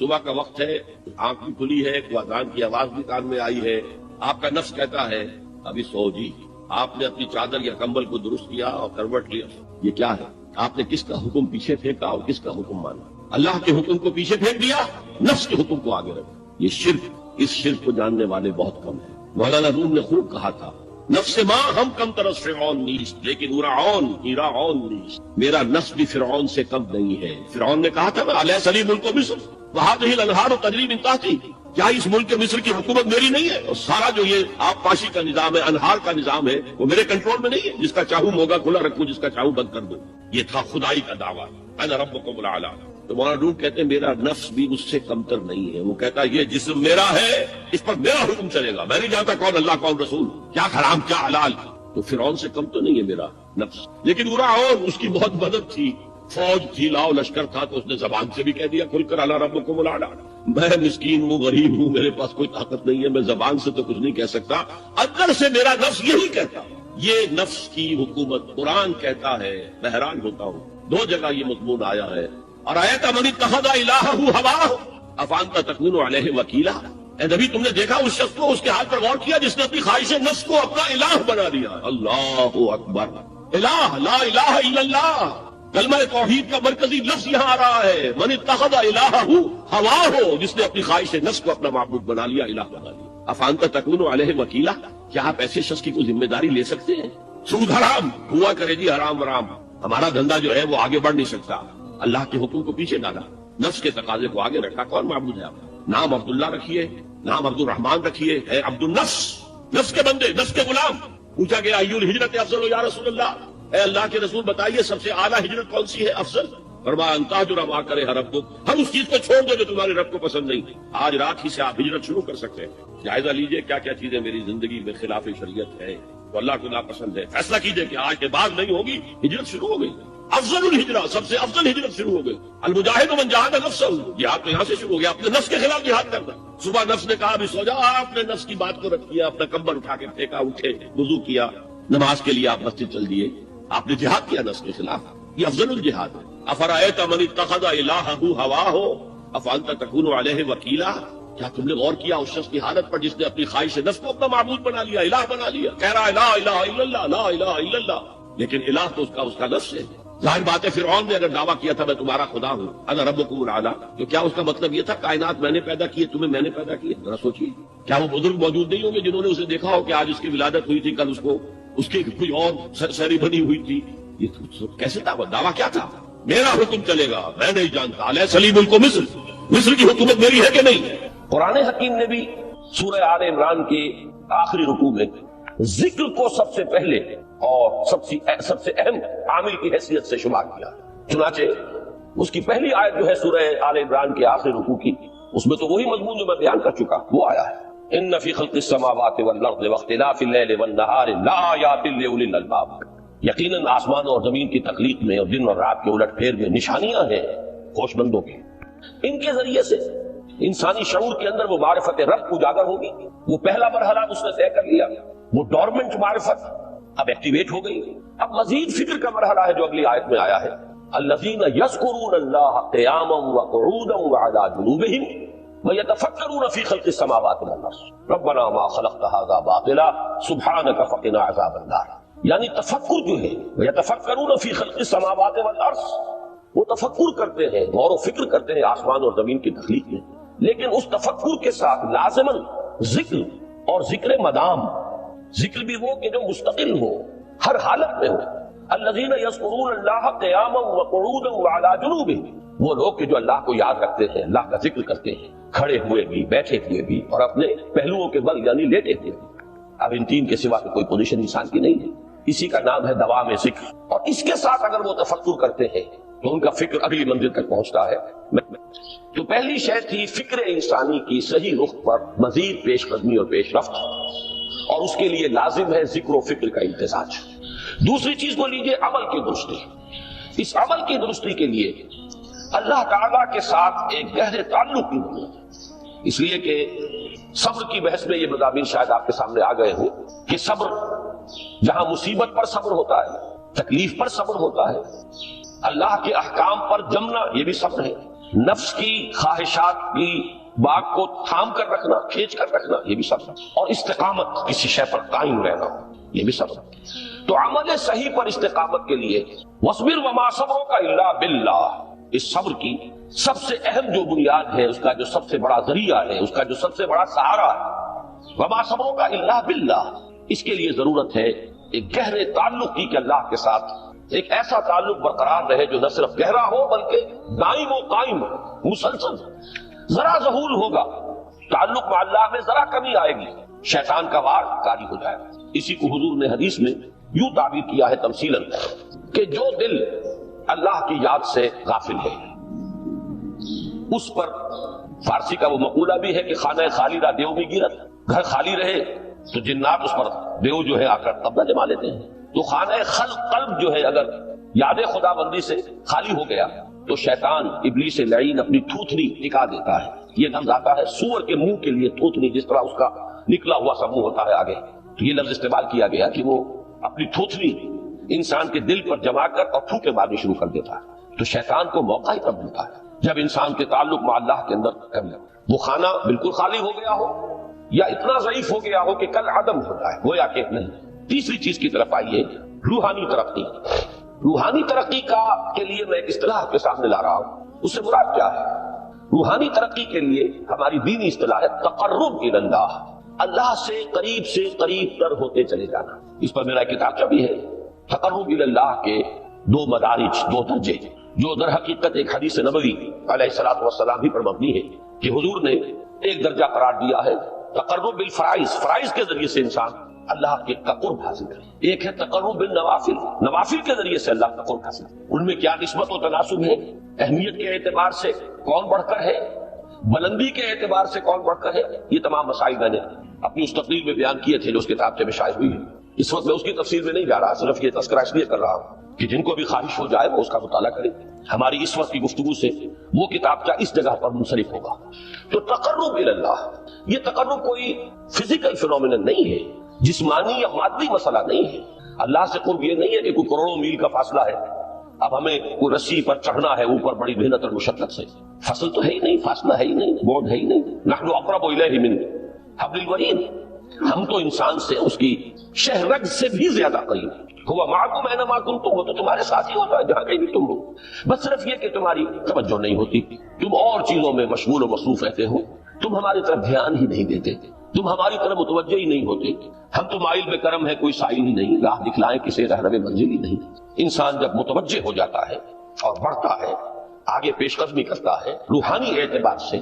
صبح کا وقت ہے، آنکھ بھی کھلی ہے، کوئی اذان کی آواز بھی کان میں آئی ہے، آپ کا نفس کہتا ہے ابھی سو جی، آپ نے اپنی چادر یا کمبل کو درست کیا اور کروٹ لیا، یہ کیا ہے؟ آپ نے کس کا حکم پیچھے پھینکا اور کس کا حکم مانا؟ اللہ کے حکم کو پیچھے پھینک دیا، نفس کے حکم کو آگے رکھا۔ یہ شرک، اس شرک کو جاننے والے بہت کم ہیں۔ مولانا روم نے خوب کہا تھا، نفس ماں ہم کم ترس فرعون نیست لیکن ایراعون نیست، میرا نفس بھی فرعون سے کم نہیں ہے۔ فرعون نے کہا تھا نا الیس لی ملک مصر وہذہ الانہار تجری من تحتی، کیا اس ملک مصر کی حکومت میری نہیں ہے؟ اور سارا جو یہ آب پاشی کا نظام ہے، انہار کا نظام ہے، وہ میرے کنٹرول میں نہیں ہے؟ جس کا چاہوں موگا کھلا رکھوں، جس کا چاہوں بند کر دوں۔ یہ تھا خدائی کا دعویٰ، انا ربکم الاعلی۔ تو مولانا روم کہتے ہیں میرا نفس بھی اس سے کمتر نہیں ہے، وہ کہتا ہے یہ جسم میرا ہے، اس پر میرا حکم چلے گا، میں نہیں جانتا کون اللہ کون رسول، کیا حرام کیا حلال۔ تو فرعون سے کم تو نہیں ہے میرا نفس، لیکن فرعون اس کی بہت مدد تھی، فوج تھی، لاؤ لشکر تھا، تو اس نے زبان سے بھی کہہ دیا کھل کر الا ربکم الاعلی۔ میں مسکین ہوں، غریب ہوں، میرے پاس کوئی طاقت نہیں ہے، میں زبان سے تو کچھ نہیں کہہ سکتا، اندر سے میرا نفس یہی کہتا۔ یہ نفس کی حکومت قرآن کہتا ہے، میں حیران ہوتا ہوں، دو جگہ یہ مضمون آیا ہے، ارأیت من اتخذ الہہ ہواہ افانت تکون علیہ وکیلا۔ اے نبی تم نے دیکھا اس شخص کو، اس کے حال پر غور کیا جس نے اپنی خواہش نفس کو اپنا الہ بنا لیا۔ اللہ اکبر، الہ لا الہ الا اللہ، کلمہ توحید کا مرکزی لفظ یہاں آ رہا ہے، من اتخذ الہہ ہواہ، جس نے اپنی خواہش نفس کو اپنا معبود بنا لیا، الہ بنا لیا۔ افانت تکون علیہ وکیلا، کیا آپ ایسے شخص کی کوئی ذمہ داری لے سکتے ہیں؟ سود حرام ہوا کرے جی، حرام حرام، ہمارا دھندا جو ہے وہ آگے بڑھ نہیں سکتا، اللہ کے حکم کو پیچھے ڈالا، نفس کے تقاضے کو آگے رکھا۔ کون معبود ہے آپ؟ نام عبداللہ رکھیے، نام عبد الرحمان رکھیے، ہے عبد النفس، نفس کے بندے، نفس کے غلام۔ پوچھا گیا ایو الہجرت افضل یا رسول اللہ، اے اللہ کے رسول بتائیے سب سے اعلیٰ ہجرت کون سی ہے، افضل؟ فرمایا ان تہجر ما کرہ ربک، ہم اس چیز کو چھوڑ دو جو تمہارے رب کو پسند نہیں۔ آج رات ہی سے آپ ہجرت شروع کر سکتے ہیں، جائزہ لیجئے کیا کیا چیزیں میری زندگی میں خلاف شریعت ہے، تو اللہ کو ناپسند ہے، فیصلہ کیجئے کہ آج کے بعد نہیں ہوگی، ہجرت شروع ہو گئی۔ افضل الہجرہ، سب سے افضل ہجرت شروع ہو گئی۔ المجاہد من جاہد نفسہ، جہاد تو یہاں سے شروع ہو گیا، اپنے نفس کے خلاف جہاد کرنا۔ صبح نفس نے کہا ابھی سو جا، آپ نے نفس کی بات کو رکھ دیا، اپنا کمبل اٹھا کے پھینکا، اٹھے، وضو کیا، نماز کے لیے آپ مسجد چل دیے، آپ نے جہاد کیا نفس کے خلاف، یہ افضل الجہاد ہے۔ افرأیت من اتخذ الہہ ہواہ افانت تکون علیہ وکیلا، کیا تم نے غور کیا اس شخص کی حالت پر جس نے اپنی خواہش نفس کو اپنا معبود بنا لیا، الہ بنا لیا، کہہ رہا ہے لا الہ الا اللہ، لا الہ الا اللہ، لیکن الہ تو اس کا نفس ہے۔ ظاہر بات ہے فرعون نے اگر دعویٰ کیا تھا میں تمہارا خدا ہوں، انا ربکم الاعلی، تو کیا اس کا مطلب یہ تھا کائنات میں نے پیدا کی ہے، تمہیں میں نے پیدا کی ہے؟ ذرا سوچیے، کیا وہ بزرگ موجود نہیں ہوں گے جنہوں نے اسے دیکھا ہو کہ آج اس کی ولادت ہوئی تھی، کل اس کی کوئی اور سیری بنی ہوئی تھی؟ یہ کیسے دعویٰ کیا تھا؟ میرا حکم چلے گا، میں نہیں جانتا، الیس لی ملک مصر، مصر کی حکومت میری ہے کہ نہیں؟ قرآن حکیم نے بھی سورہ آل عمران کے آخری رکوع میں ذکر کو سب سے پہلے اور سب سے اہم عامل کی حیثیت سے شمار کیا۔ چنانچہ اس کی پہلی آیت جو ہے سورہ آل عمران کے آخری رکوع کی، اس میں تو وہی مضمون جو میں بیان کر چکا وہ آیا ہے، ان فی خلق السماوات والارض واختلاف اللیل والنہار لآیات لأولی الالباب، یقیناً آسمان اور زمین کی تخلیق میں اور دن اور رات کے الٹ پھیر میں نشانیاں ہیں ہوش مندوں کی، ان کے ذریعے سے انسانی شعور کے اندر وہ معرفت رب اجاگر ہوگی۔ وہ پہلا مرحلہ اس نے طے کر لیا، وہ ڈورمنٹ معرفت اب ایکٹیویٹ ہو گئی۔ اب مزید فکر کا مرحلہ ہے جو اگلی آیت میں آیا ہے، الذین یذکرون اللہ قیاما وقعودا وعلی جنوبہم ویتفکرون فی خلق السماوات والارض ربنا ما خلقت ھذا باطلا سبحانک فقنا عذاب النار۔ یعنی تفکر جو ہے، یتفکرون فی خلق السماوات والارض، وہ تفکر کرتے ہیں، غور و فکر کرتے ہیں آسمان اور زمین کی تخلیق میں، لیکن اس تفکر کے ساتھ لازماً ذکر اور ذکر مدام، ذکر بھی وہ کہ جو مستقل ہو، ہر حالت میں ہو۔ الذین یذکرون اللہ قیاما وقعودا وعلی جنوبہم، وہ لوگ کہ جو اللہ کو یاد رکھتے ہیں، اللہ کا ذکر کرتے ہیں، کھڑے ہوئے بھی، بیٹھے ہوئے بھی، اور اپنے پہلوؤں کے بل یعنی لیٹے ہوئے بھی۔ اب ان تین کے سوا کوئی پوزیشن انسان کی نہیں ہے، اسی کا نام ہے دوام ذکر۔ اور اس کے ساتھ اگر وہ تفکر کرتے ہیں تو ان کا فکر اگلی منزل تک پہنچتا ہے۔ تو پہلی شے تھی فکر انسانی کی صحیح رخ پر مزید پیش قدمی اور پیش رفت، اور اس کے لیے لازم ہے ذکر و فکر کا امتزاج۔ دوسری چیز کو لیجئے عمل کی درستی۔ اس عمل کی درستی کے لیے اللہ تعالیٰ کے ساتھ ایک گہرے تعلق کی ضرورت ہے، اس لیے کہ صبر کی بحث میں یہ مضامین شاید آپ کے سامنے آ گئے ہوں کہ صبر، جہاں مصیبت پر صبر ہوتا ہے، تکلیف پر صبر ہوتا ہے، اللہ کے احکام پر جمنا یہ بھی صبر ہے، نفس کی خواہشات کی باغ کو تھام کر رکھنا، کھینچ کر رکھنا، یہ بھی صبر، اور استقامت کسی شے پر قائم رہنا، یہ بھی صبر۔ تو عمل صحیح پر استقامت کے لیے وَاصْبِرْ وَمَا صَبْرُكَ إِلَّا بِاللَّهِ، اس صبر کی سب سے اہم جو بنیاد ہے، اس کا جو سب سے بڑا ذریعہ ہے، اس کا جو سب سے بڑا سہارا ہے، وَمَا صَبْرُكَ إِلَّا بِاللَّهِ، اس کے لیے ضرورت ہے ایک گہرے تعلق کی کہ اللہ کے ساتھ ایک ایسا تعلق برقرار رہے جو نہ صرف گہرا ہو بلکہ دائم و قائم ہو، مسلسل۔ ذرا ظہور ہوگا تعلق مع اللہ میں، ذرا کمی آئے گی، شیطان کا وار کاری ہو جائے گا۔ اسی کو حضور نے حدیث میں یوں تعبیر کیا ہے تمثیلاً کہ جو دل اللہ کی یاد سے غافل ہے اس پر، فارسی کا وہ مقولہ بھی ہے کہ خانہ خالی را دیو میں گیرت، گھر خالی رہے تو جنات اس پر دیو جو ہے آ کر قبضہ جما لیتے ہیں۔ تو خانہ خلق قلب جو ہے اگر یاد خدا بندی سے خالی ہو گیا تو شیطان ابلیس لعین اپنی تھوتنی ٹکا دیتا ہے۔ یہ لفظ آتا ہے سور کے منہ کے لیے تھوتنی، جس طرح اس کا نکلا ہوا سا منہ ہوتا ہے آگے، تو یہ لفظ استعمال کیا گیا کہ وہ اپنی تھوتنی انسان کے دل پر جما کر اور پھوکے مارنی شروع کر دیتا ہے۔ تو شیطان کو موقع ہی تب ملتا ہے جب انسان کے تعلق مع اللہ کے اندر وہ خانہ بالکل خالی ہو گیا ہو یا اتنا ضعیف ہو گیا ہو کہ کل عدم ہو جائے، گویا کہ نہیں۔ تیسری چیز کی طرف آئیے، روحانی ترقی۔ روحانی ترقی کے لیے میں ایک اصطلاح آپ کے سامنے لا رہا ہوں، اس سے مراد کیا ہے؟ روحانی ترقی کے لیے ہماری دینی اصطلاح ہے تقرب الی اللہ، اللہ سے قریب تر ہوتے چلے جانا۔ اس پر میرا کتابچہ بھی ہے، تقرب الی اللہ کے دو مدارج، دو درجے، جو در حقیقت ایک حدیث نبوی علیہ الصلوۃ والسلام ہی پر مبنی ہے کہ حضور نے ایک درجہ قرار دیا ہے تقرب بالفرائض، فرائض کے ذریعے سے انسان اللہ کے قرب حاصل کرے۔ ایک ہے تقرب بالنوافل، نوافل کے ذریعے سے اللہ کا قرب حاصل کرے۔ ان میں کیا نسبت و تناسب ہے، اہمیت کے اعتبار سے کون بڑھ کر ہے، بلندی کے اعتبار سے کون بڑھ کر ہے، یہ تمام مسائل میں نے اپنی اس تقریر میں بیان کیے تھے جو اس کتابچے میں شائع ہوئی ہے۔ اس وقت میں اس کی تفصیل میں نہیں جا رہا، صرف یہ تذکرہ اس لیے کر رہا ہوں کہ جن کو بھی خواہش ہو جائے وہ اس کا مطالعہ کرے۔ ہماری اس وقت کی گفتگو سے وہ کتابچہ اس جگہ پر منصرف ہوگا۔ تو تقرب الی اللہ، یہ تقرب کوئی فزیکل فینومینن نہیں ہے، جسمانی یا مادی مسئلہ نہیں ہے۔ اللہ سے قرب یہ نہیں ہے کہ کوئی کروڑوں میل کا فاصلہ ہے، اب ہمیں کوئی رسی پر چڑھنا ہے اوپر بڑی محنت اور مشقت سے، فصل تو ہے ہی نہیں، فاصلہ ہے ہی نہیں، بورڈ ہے ہی نہیں۔ نحن اقرب الیہ من حبل الورید، ہم تو انسان سے اس کی شہرگ سے بھی زیادہ قریب ہیں۔ ہوا معکم اینما کنتم، وہ تو تمہارے ساتھ ہی ہوتا ہے جہاں کہیں بھی تم ہو، بس صرف یہ کہ تمہاری توجہ نہیں ہوتی، تم اور چیزوں میں مشغول و مصروف رہتے ہو، تم ہماری طرف دھیان ہی نہیں دیتے، تم ہماری طرف متوجہ ہی نہیں ہوتے۔ ہم تو مائل بے کرم ہے، کوئی سائل ہی نہیں، راہ دکھلائیں کسی رہنما منزل ہی نہیں۔ انسان جب متوجہ ہو جاتا ہے اور بڑھتا ہے، آگے پیش قدمی کرتا ہے روحانی اعتبار سے،